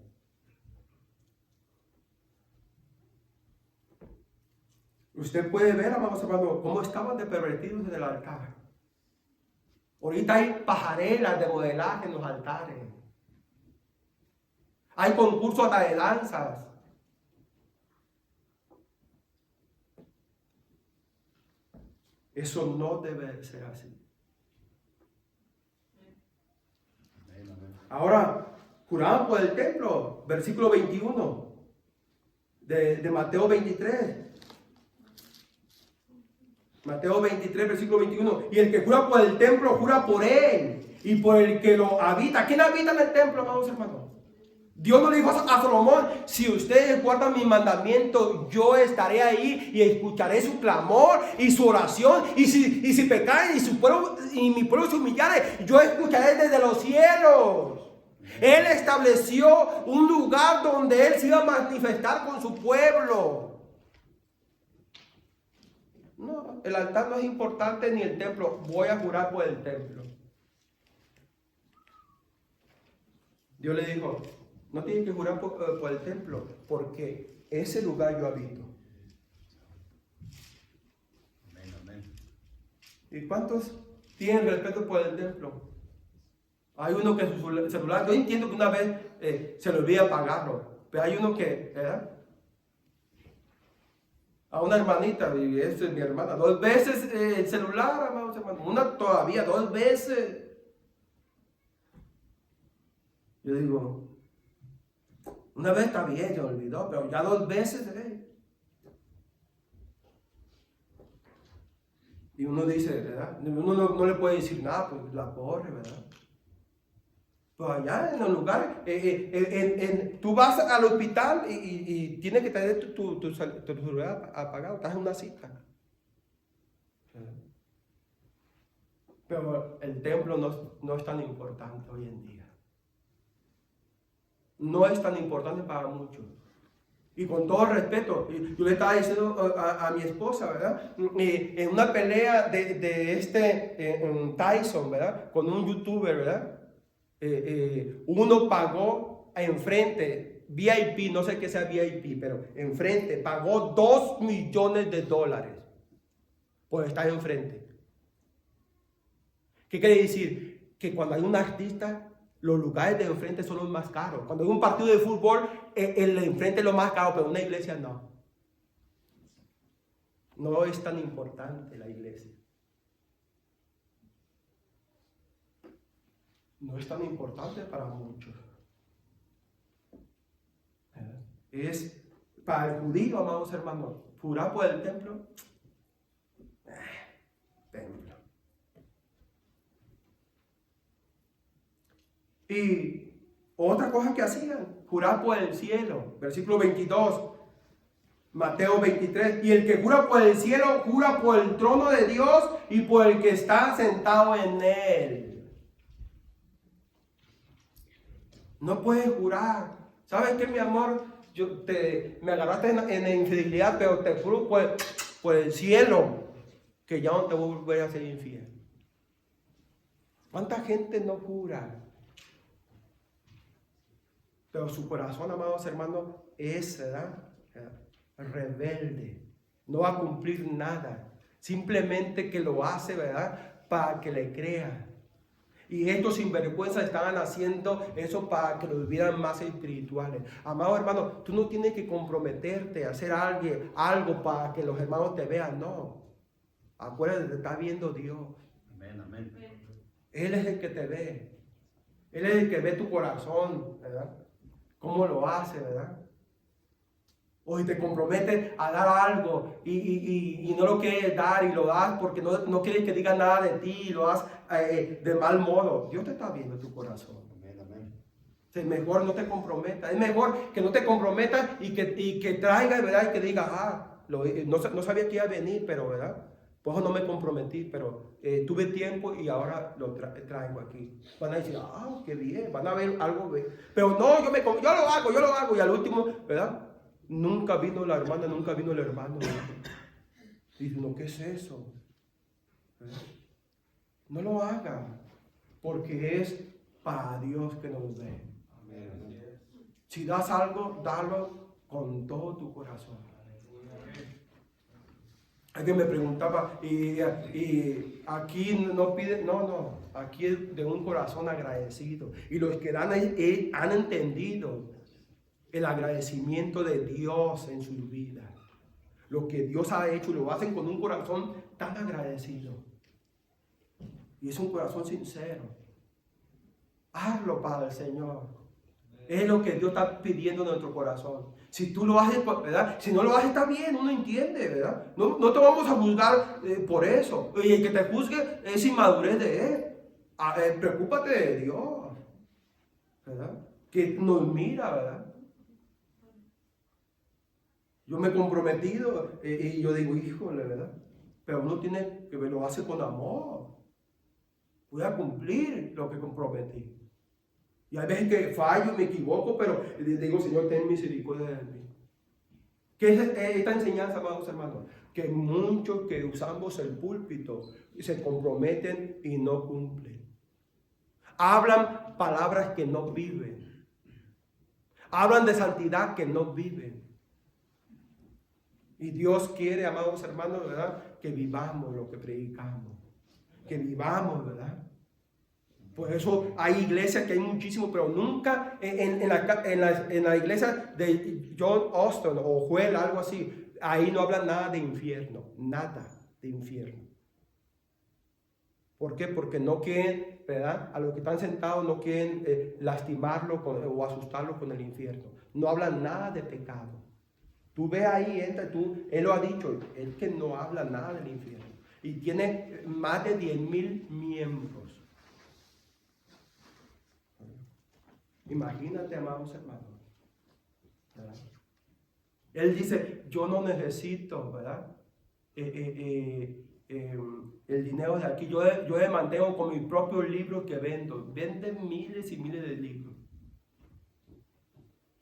Usted puede ver, amados hermanos, cómo estaban de pervertidos en el altar. Ahorita hay pajarelas de modelaje en los altares. Hay concursos hasta de danzas. Eso no debe ser así. Amén, amén. Ahora, juraban por el templo, versículo 21 de Mateo 23. Mateo 23, versículo 21. Y el que jura por el templo, jura por él y por el que lo habita. ¿Quién habita en el templo, amados hermanos? Dios no le dijo a Salomón, si ustedes guardan mi mandamiento, yo estaré ahí y escucharé su clamor y su oración. Y si pecaren y mi pueblo se humillare, yo escucharé desde los cielos. Él estableció un lugar donde Él se iba a manifestar con su pueblo. No, el altar no es importante ni el templo. Voy a jurar por el templo. Dios le dijo, no tienes que jurar por el templo, porque ese lugar yo habito. Amén, amén. ¿Y cuántos tienen respeto por el templo? Hay uno que su celular, yo entiendo que una vez se le olvida apagarlo, pero hay uno que, ¿verdad? A una hermanita, y esa es mi hermana, 2 veces el celular, amados hermanos, una todavía, 2 veces. Yo digo, una vez está bien, se olvidó, pero ya 2 veces, Y uno dice, ¿verdad? Uno no le puede decir nada, pues la corre, ¿verdad? Pero allá en los lugares, tú vas al hospital y tienes que tener tu celular apagado, estás en una cita. Pero el templo no es tan importante hoy en día. No es tan importante para muchos. Y con todo respeto, yo le estaba diciendo a mi esposa, ¿verdad? En una pelea de Tyson, ¿verdad? Con un youtuber, ¿verdad? Uno pagó enfrente, VIP, no sé qué sea VIP, pero enfrente, pagó $2 millones por estar enfrente. ¿Qué quiere decir? Que cuando hay un artista, los lugares de enfrente son los más caros. Cuando hay un partido de fútbol, el de enfrente es lo más caro, pero una iglesia no. No es tan importante la iglesia. No es tan importante para muchos. Es para el judío, amados hermanos, jurar por el templo. Templo. Y otra cosa que hacían, jurar por el cielo. Versículo 22, Mateo 23. Y el que jura por el cielo, jura por el trono de Dios y por el que está sentado en él. No puedes jurar. ¿Sabes qué, mi amor? Me agarraste en la infidelidad, pero te juro por el cielo que ya no te voy a volver a ser infiel. ¿Cuánta gente no jura? Pero su corazón, amados hermanos, es, ¿verdad?, rebelde. No va a cumplir nada. Simplemente que lo hace, ¿verdad?, para que le crean. Y estos sinvergüenzas estaban haciendo eso para que los vieran más espirituales. Amado hermano, tú no tienes que comprometerte a hacer algo para que los hermanos te vean. No. Acuérdate, te está viendo Dios. Amén, amén. Él es el que te ve. Él es el que ve tu corazón, ¿verdad? Cómo lo hace, ¿verdad? O si te comprometes a dar algo y no lo quieres dar y lo das porque no quieres que diga nada de ti y lo das de mal modo. Dios te está viendo tu corazón. Amén, amén. Es mejor no te comprometas. Es mejor que no te comprometas y que traigas, ¿verdad? Y que digas, no sabía que iba a venir, pero, ¿verdad? Pues no me comprometí, pero tuve tiempo y ahora lo traigo aquí. Van a decir, qué bien, van a ver algo. Pero no, yo lo hago. Y al último, ¿verdad? Nunca vino la hermana, nunca vino el hermano. Dice, no, ¿qué es eso? No lo hagan, porque es para Dios que nos ve. Si das algo, dalo con todo tu corazón. Alguien me preguntaba, y aquí no pide, no, aquí es de un corazón agradecido. Y los que han entendido el agradecimiento de Dios en sus vidas. Lo que Dios ha hecho, lo hacen con un corazón tan agradecido. Y es un corazón sincero. Hazlo para el Señor. Es lo que Dios está pidiendo en nuestro corazón. Si tú lo haces, ¿verdad? Si no lo haces, está bien, uno entiende, ¿verdad? No te vamos a juzgar por eso. Y el que te juzgue es inmadurez de él. Preocúpate de Dios, ¿verdad? Que nos mira, ¿verdad? Yo me he comprometido y yo digo, híjole, ¿verdad? Pero uno tiene que lo hace con amor. Voy a cumplir lo que comprometí. Y hay veces que fallo, me equivoco, pero digo, Señor, ten misericordia de mí. ¿Qué es esta enseñanza, amados hermanos? Que muchos que usamos el púlpito se comprometen y no cumplen. Hablan palabras que no viven. Hablan de santidad que no viven. Y Dios quiere, amados hermanos, ¿verdad?, que vivamos lo que predicamos. Que vivamos, ¿verdad? Por eso hay iglesias que hay muchísimo, pero nunca en la iglesia de John Austin o Joel, algo así, ahí no hablan nada de infierno, nada de infierno. ¿Por qué? Porque no quieren, ¿verdad?, a los que están sentados no quieren lastimarlo o asustarlo con el infierno. No hablan nada de pecado. Tú ve ahí, él lo ha dicho, él que no habla nada del infierno. Y tiene más de 10,000 miembros. Imagínate, amados hermanos, ¿verdad? Él dice, yo no necesito, ¿verdad?, el dinero de aquí. Yo me mantengo con mis propios libros que vendo. Venden miles y miles de libros.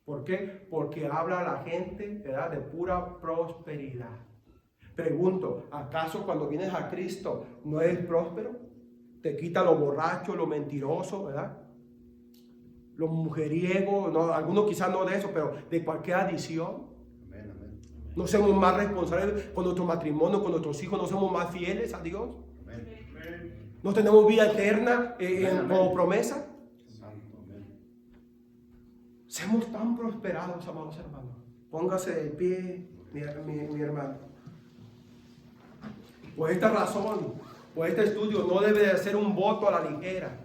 ¿Por qué? Porque habla a la gente, ¿verdad?, de pura prosperidad. Pregunto, ¿acaso cuando vienes a Cristo no eres próspero? Te quita lo borracho, lo mentiroso, ¿verdad?, los mujeriegos, no, algunos quizás no de eso, pero de cualquier adicción. Amén, amén. No somos más responsables con nuestro matrimonio, con nuestros hijos, no somos más fieles a Dios. Amén. No tenemos vida eterna como promesa. Seamos tan prosperados, amados hermanos. Póngase de pie, mi hermano. Por esta razón, por este estudio, no debe de ser un voto a la ligera.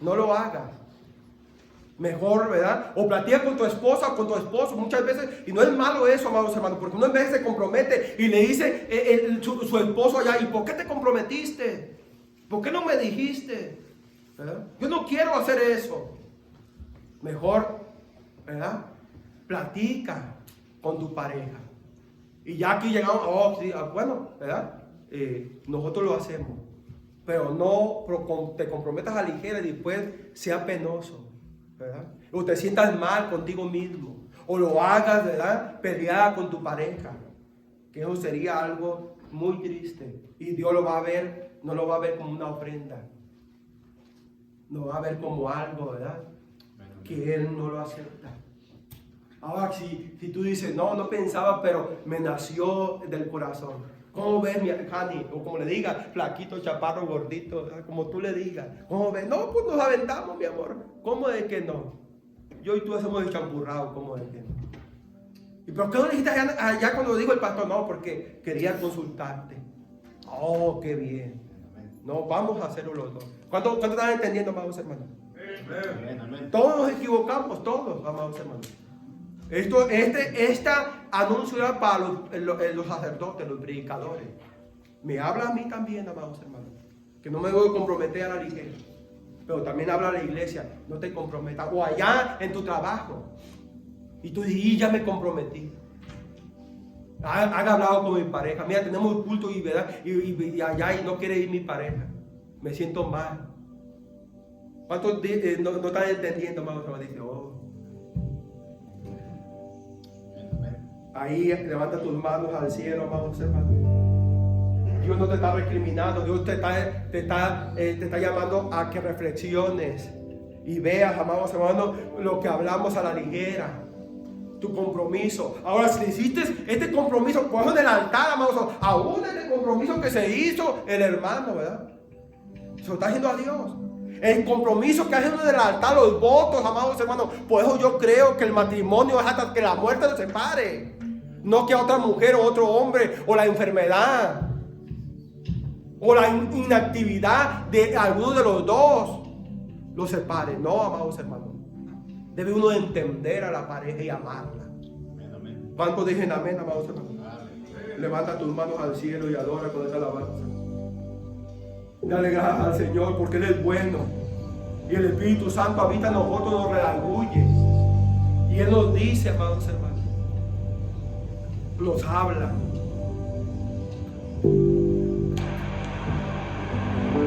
No lo hagas. Mejor, ¿verdad? O platica con tu esposa o con tu esposo muchas veces. Y no es malo eso, amados hermanos, porque uno en vez se compromete y le dice su esposo allá, ¿y por qué te comprometiste? ¿Por qué no me dijiste? ¿Verdad? Yo no quiero hacer eso. Mejor, ¿verdad? Platica con tu pareja. Y ya aquí llegamos, oh, sí, bueno, ¿verdad? Nosotros lo hacemos. Pero no te comprometas a la ligera y después sea penoso, ¿verdad? O te sientas mal contigo mismo. O lo hagas, ¿verdad? Peleada con tu pareja. Que eso sería algo muy triste. Y Dios lo va a ver, no lo va a ver como una ofrenda. Lo va a ver como algo, ¿verdad? Que Él no lo acepta. Ahora, si tú dices, no pensaba, pero me nació del corazón. ¿Cómo ves, mi Hani? O como le digas, flaquito, chaparro, gordito, ¿verdad? Como tú le digas. ¿Cómo ves? No, pues nos aventamos, mi amor. ¿Cómo es que no? Yo y tú hacemos el champurrado, ¿cómo es que no? ¿Y por qué no le dijiste allá cuando dijo el pastor? No, porque quería consultarte. Oh, qué bien. No, vamos a hacerlo los dos. ¿Cuánto están entendiendo, amados hermanos? Todos nos equivocamos, todos, amados hermanos. Esta anuncio era para los sacerdotes, los predicadores. Me habla a mí también, amados hermanos, que no me voy a comprometer a la ligera. Pero también habla a la iglesia, no te comprometas. O allá en tu trabajo. Y tú dices, ya me comprometí. Han hablado con mi pareja. Mira, tenemos culto y, ¿verdad? Y allá y no quiere ir mi pareja. Me siento mal. ¿Cuántos no están entendiendo, amados hermanos? Dice, oh. Ahí levanta tus manos al cielo, amados hermanos. Dios no te está recriminando, Dios te está llamando a que reflexiones y veas, amados hermanos, lo que hablamos a la ligera. Tu compromiso. Ahora, si hiciste este compromiso, ponlo en el altar, amados, aún el compromiso que se hizo el hermano, ¿verdad? Se lo está haciendo a Dios. El compromiso que hacen en el altar, los votos, amados hermanos. Por eso yo creo que el matrimonio es hasta que la muerte los separe. No que a otra mujer o otro hombre, o la enfermedad, o la inactividad de alguno de los dos los separe. No, amados hermanos. Debe uno entender a la pareja y amarla. ¿Cuántos dicen amén, amados hermanos? Levanta tus manos al cielo y adora con esta alabanza. Dale gracias al Señor porque Él es bueno. Y el Espíritu Santo habita en nosotros, nos redarguye. Y Él nos dice, amados hermanos, nos habla.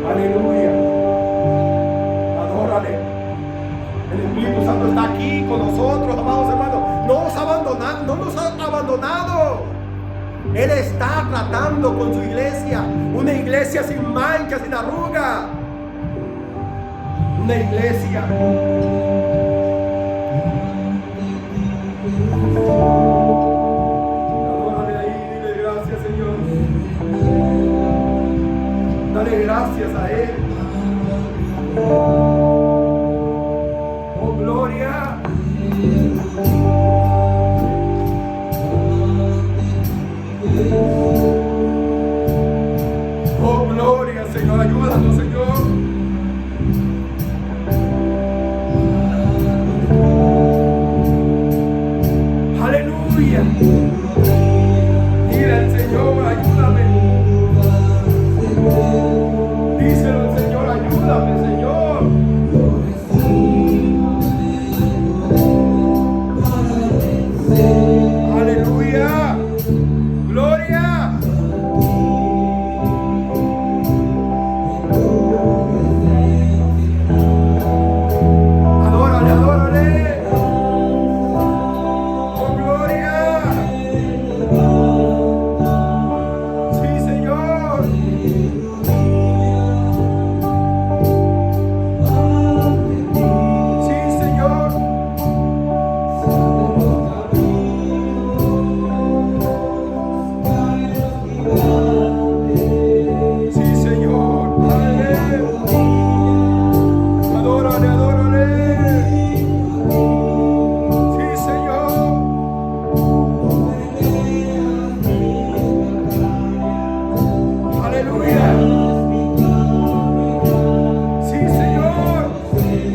Aleluya. Adórale. El Espíritu Santo está aquí con nosotros, amados hermanos. No nos ha abandonado. Él está tratando con su iglesia. Una iglesia sin mancha, sin arruga. Una iglesia. Adórale ahí, dile gracias, Señor. Dale gracias a Él.